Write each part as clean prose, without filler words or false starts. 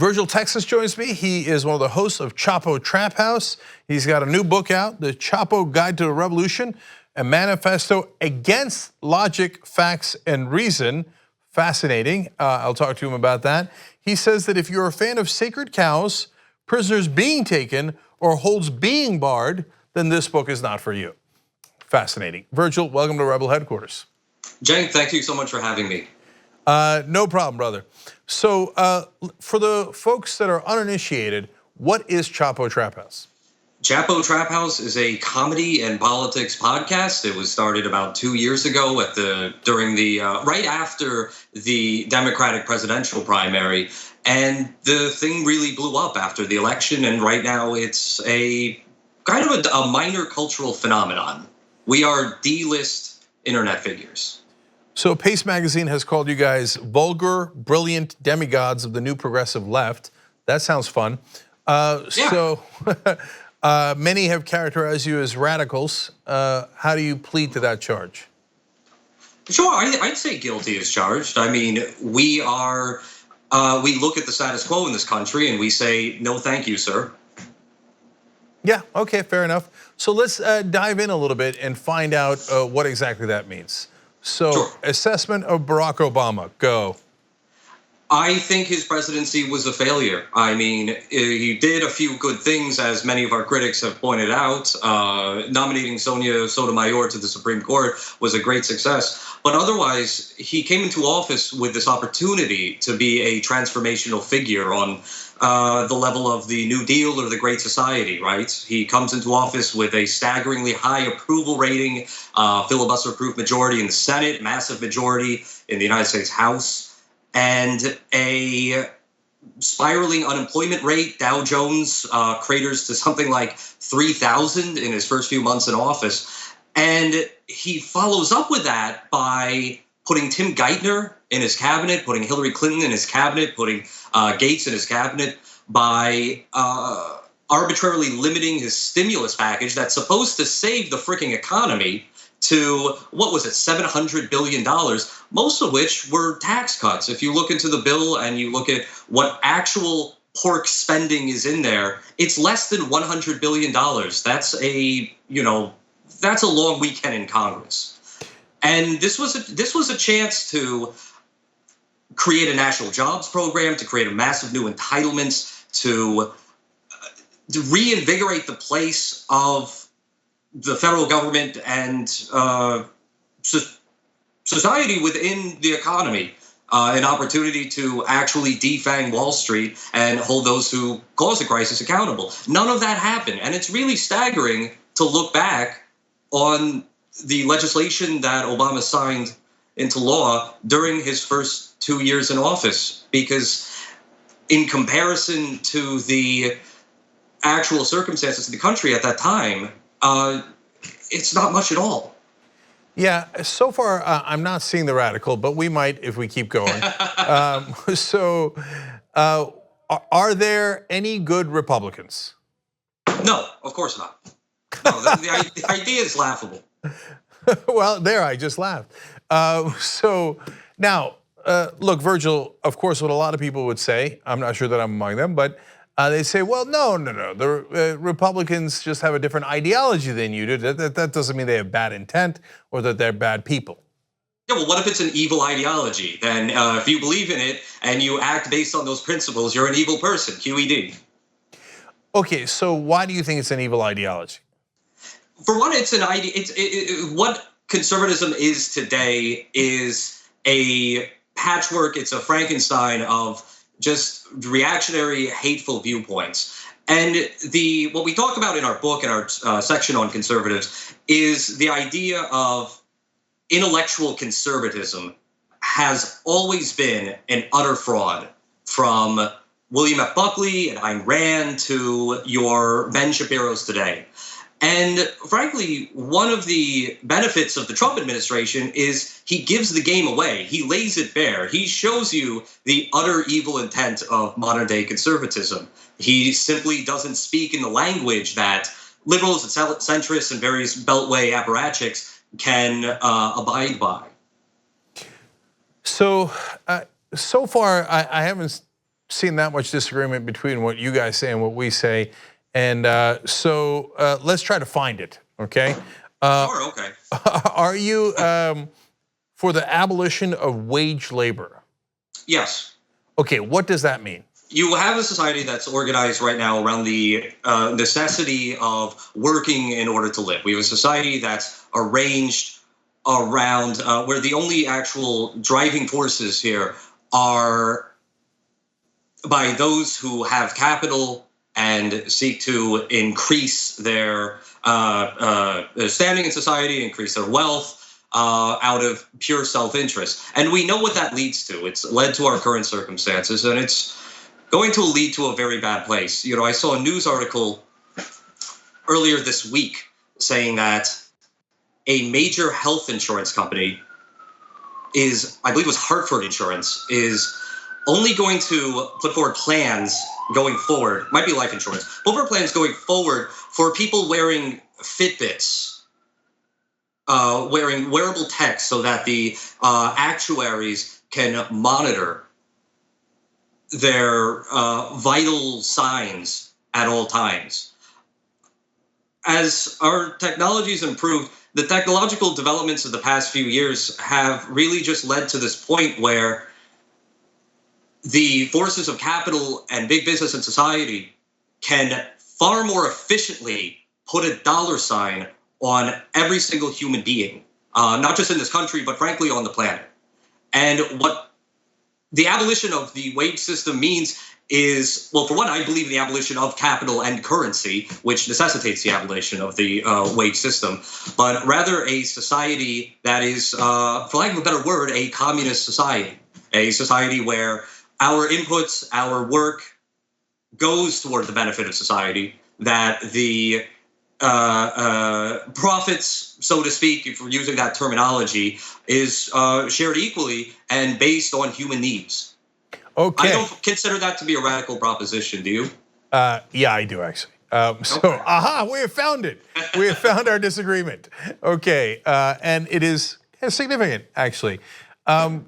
Virgil Texas joins me. He is one of the hosts of Chapo Trap House. He's got a new book out, The Chapo Guide to the Revolution, a manifesto against logic, facts, and reason. Fascinating. I'll talk to him about that. He says that if you're a fan of sacred cows, prisoners being taken, or holds being barred, then this book is not for you. Fascinating. Virgil, welcome to Rebel Headquarters. Cenk, thank you so much for having me. No problem, brother. So for the folks that are uninitiated, what is Chapo Trap House? Chapo Trap House is a comedy and politics podcast. It was started about 2 years ago right after the Democratic presidential primary, and the thing really blew up after the election. And right now, it's a kind of a minor cultural phenomenon. We are D-list internet figures. So Pace Magazine has called you guys vulgar, brilliant demigods of the new progressive left. That sounds fun. So many have characterized you as radicals. How do you plead to that charge? Sure, I'd say guilty as charged. I mean, we look at the status quo in this country and we say, no, thank you, sir. Yeah, okay, fair enough. So let's dive in a little bit and find out what exactly that means. So, sure. Assessment of Barack Obama, go. I think his presidency was a failure. I mean, he did a few good things, as many of our critics have pointed out. Nominating Sonia Sotomayor to the Supreme Court was a great success. But otherwise, he came into office with this opportunity to be a transformational figure on the level of the New Deal or the Great Society, right? He comes into office with a staggeringly high approval rating, filibuster-proof majority in the Senate, massive majority in the United States House, and a spiraling unemployment rate. Dow Jones craters to something like 3,000 in his first few months in office. And he follows up with that by putting Tim Geithner in his cabinet, putting Hillary Clinton in his cabinet, putting Gates in his cabinet, by arbitrarily limiting his stimulus package that's supposed to save the freaking economy to, what was it, $700 billion, most of which were tax cuts. If you look into the bill and you look at what actual pork spending is in there, it's less than $100 billion. That's a long weekend in Congress. And this was a chance to create a national jobs program, to create a massive new entitlements, to reinvigorate the place of the federal government and society within the economy, an opportunity to actually defang Wall Street and hold those who caused the crisis accountable. None of that happened, and it's really staggering to look back on the legislation that Obama signed into law during his first 2 years in office, because in comparison to the actual circumstances of the country at that time, it's not much at all. Yeah, so far I'm not seeing the radical, but we might if we keep going. Are there any good Republicans? No, of course not. No, the idea is laughable. Well, there, I just laughed. So now, look, Virgil, of course, what a lot of people would say, I'm not sure that I'm among them, but they say, well, no, the Republicans just have a different ideology than you do. That doesn't mean they have bad intent or that they're bad people. Yeah, well, what if it's an evil ideology? Then if you believe in it and you act based on those principles, you're an evil person, QED. Okay, so why do you think it's an evil ideology? For one, it's an idea. What conservatism is today is a patchwork. It's a Frankenstein of just reactionary, hateful viewpoints. And what we talk about in our book and our section on conservatives is the idea of intellectual conservatism has always been an utter fraud, from William F. Buckley and Ayn Rand to your Ben Shapiro's today. And frankly, one of the benefits of the Trump administration is he gives the game away. He lays it bare. He shows you the utter evil intent of modern day conservatism. He simply doesn't speak in the language that liberals and centrists and various beltway apparatchiks can abide by. So, so far, I haven't seen that much disagreement between what you guys say and what we say, and so let's try to find it. Okay. Sure. Okay. Are you for the abolition of wage labor? Yes. Okay. What does that mean? You have a society that's organized right now around the necessity of working in order to live. We have a society that's arranged around where the only actual driving forces here are by those who have capital and seek to increase their standing in society, increase their wealth out of pure self-interest. And we know what that leads to. It's led to our current circumstances, and it's going to lead to a very bad place. You know, I saw a news article earlier this week saying that a major health insurance company I believe it was Hartford Insurance, is only going to put forward plans going forward, might be life insurance, put forward plans going forward for people wearing Fitbits, wearing wearable tech so that the actuaries can monitor their vital signs at all times. As our technology's improved, the technological developments of the past few years have really just led to this point where the forces of capital and big business and society can far more efficiently put a dollar sign on every single human being, not just in this country, but frankly on the planet. And what the abolition of the wage system means is, well, for one, I believe in the abolition of capital and currency, which necessitates the abolition of the wage system, but rather a society that is, for lack of a better word, a communist society, a society where our inputs, our work goes toward the benefit of society, that the profits, so to speak, if we're using that terminology, is shared equally and based on human needs. Okay. I don't consider that to be a radical proposition. Do you? Yeah, I do actually. So, we have found it. We have found our disagreement. Okay, and it is significant actually.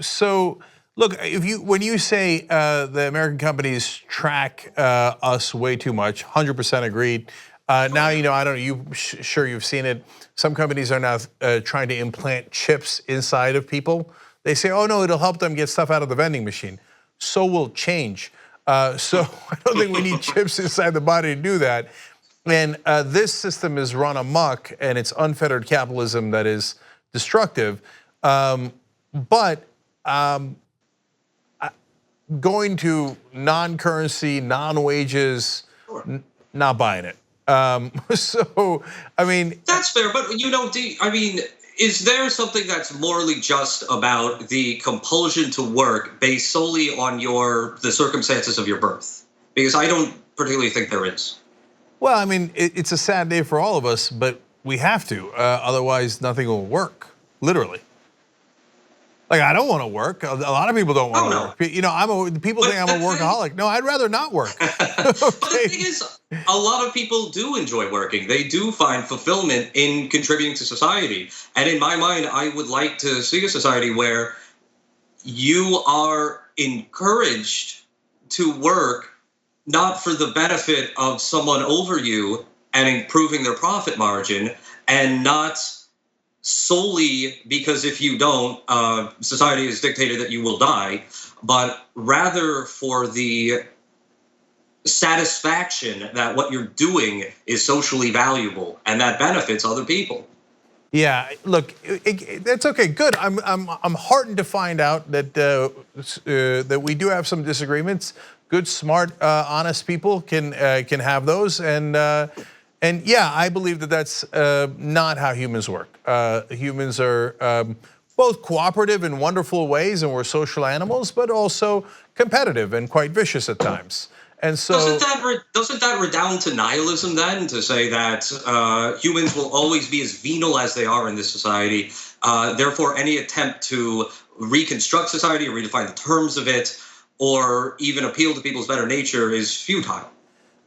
So, look, when you say the American companies track us way too much, 100% agreed. Now, you know, I don't know. Sure you've seen it. Some companies are now trying to implant chips inside of people. They say, oh no, it'll help them get stuff out of the vending machine. So will change. So I don't think we need chips inside the body to do that. And this system is run amok, and it's unfettered capitalism that is destructive. But going to non-currency, non-wages, not buying it. So I mean, that's fair. But you know, I mean, is there something that's morally just about the compulsion to work based solely on the circumstances of your birth? Because I don't particularly think there is. Well, I mean, it's a sad day for all of us, but we have to. Otherwise, nothing will work. Literally. Like, I don't want to work. A lot of people don't want to work. You know, people think I'm a workaholic. No, I'd rather not work. But the thing is, a lot of people do enjoy working. They do find fulfillment in contributing to society. And in my mind, I would like to see a society where you are encouraged to work not for the benefit of someone over you and improving their profit margin, and not solely because if you don't, society has dictated that you will die, but rather for the satisfaction that what you're doing is socially valuable and that benefits other people. Yeah, look, that's okay. Good. I'm heartened to find out that that we do have some disagreements. Good, smart, honest people can have those, and yeah, I believe that that's not how humans work. Humans are both cooperative in wonderful ways, and we're social animals, but also competitive and quite vicious at times. And so, doesn't that redound to nihilism then, to say that humans will always be as venal as they are in this society? Therefore, any attempt to reconstruct society or redefine the terms of it, or even appeal to people's better nature, is futile.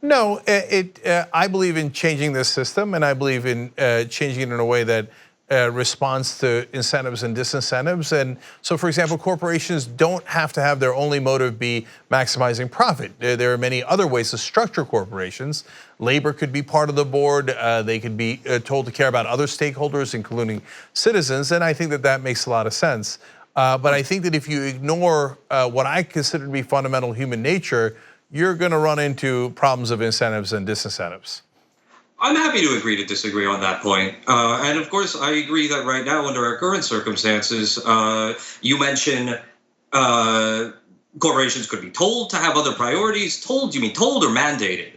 No, I believe in changing this system, and I believe in changing it in a way that responds to incentives and disincentives. And so, for example, corporations don't have to have their only motive be maximizing profit. There are many other ways to structure corporations. Labor could be part of the board. They could be told to care about other stakeholders, including citizens. And I think that that makes a lot of sense. But I think that if you ignore what I consider to be fundamental human nature, you're going to run into problems of incentives and disincentives. I'm happy to agree to disagree on that point. And of course, I agree that right now, under our current circumstances, you mentioned corporations could be told to have other priorities. Told, you mean told or mandated?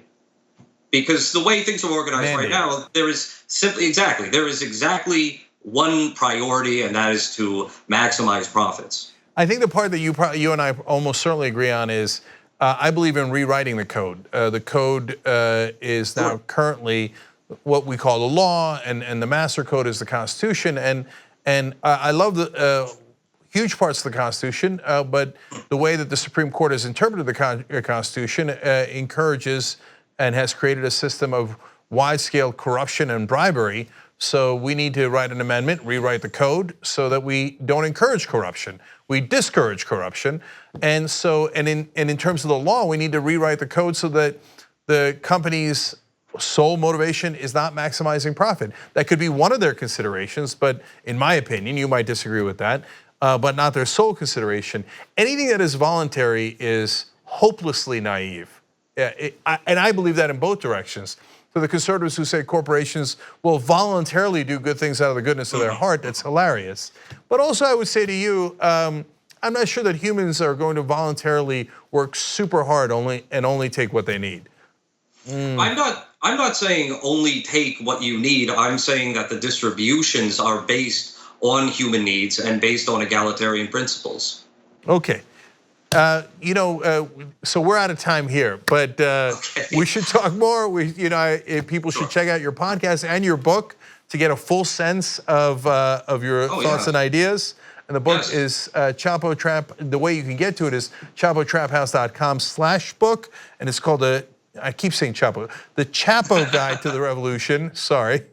Because the way things are organized right now, there is exactly one priority, and that is to maximize profits. I think the part that you and I almost certainly agree on is I believe in rewriting the code. The code is now currently what we call the law, and the master code is the Constitution. And I love the huge parts of the Constitution, but the way that the Supreme Court has interpreted the Constitution encourages and has created a system of wide-scale corruption and bribery. So we need to write an amendment, rewrite the code so that we don't encourage corruption. We discourage corruption. And so, and in terms of the law, we need to rewrite the code so that the company's sole motivation is not maximizing profit. That could be one of their considerations, but in my opinion, you might disagree with that, but not their sole consideration. Anything that is voluntary is hopelessly naive. And I believe that in both directions. For the conservatives who say corporations will voluntarily do good things out of the goodness of their heart, that's hilarious. But also I would say to you, I'm not sure that humans are going to voluntarily work super hard and only take what they need. I'm not saying only take what you need. I'm saying that the distributions are based on human needs and based on egalitarian principles. Okay. So we're out of time here, but we should talk more. People should check out your podcast and your book to get a full sense of your thoughts and ideas. And the book is Chapo Trap. The way you can get to it is chapotraphouse.com/book, and it's called I keep saying Chapo, the Chapo Guide to the Revolution. Sorry,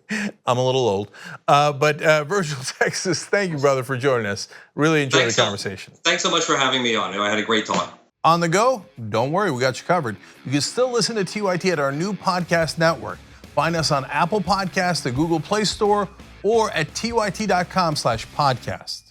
I'm a little old. But Virgil, Texas, thank you, brother, for joining us. Really enjoyed the conversation. Thanks so much for having me on. I had a great talk. On the go? Don't worry, we got you covered. You can still listen to TYT at our new podcast network. Find us on Apple Podcasts, the Google Play Store, or at tyt.com/podcast.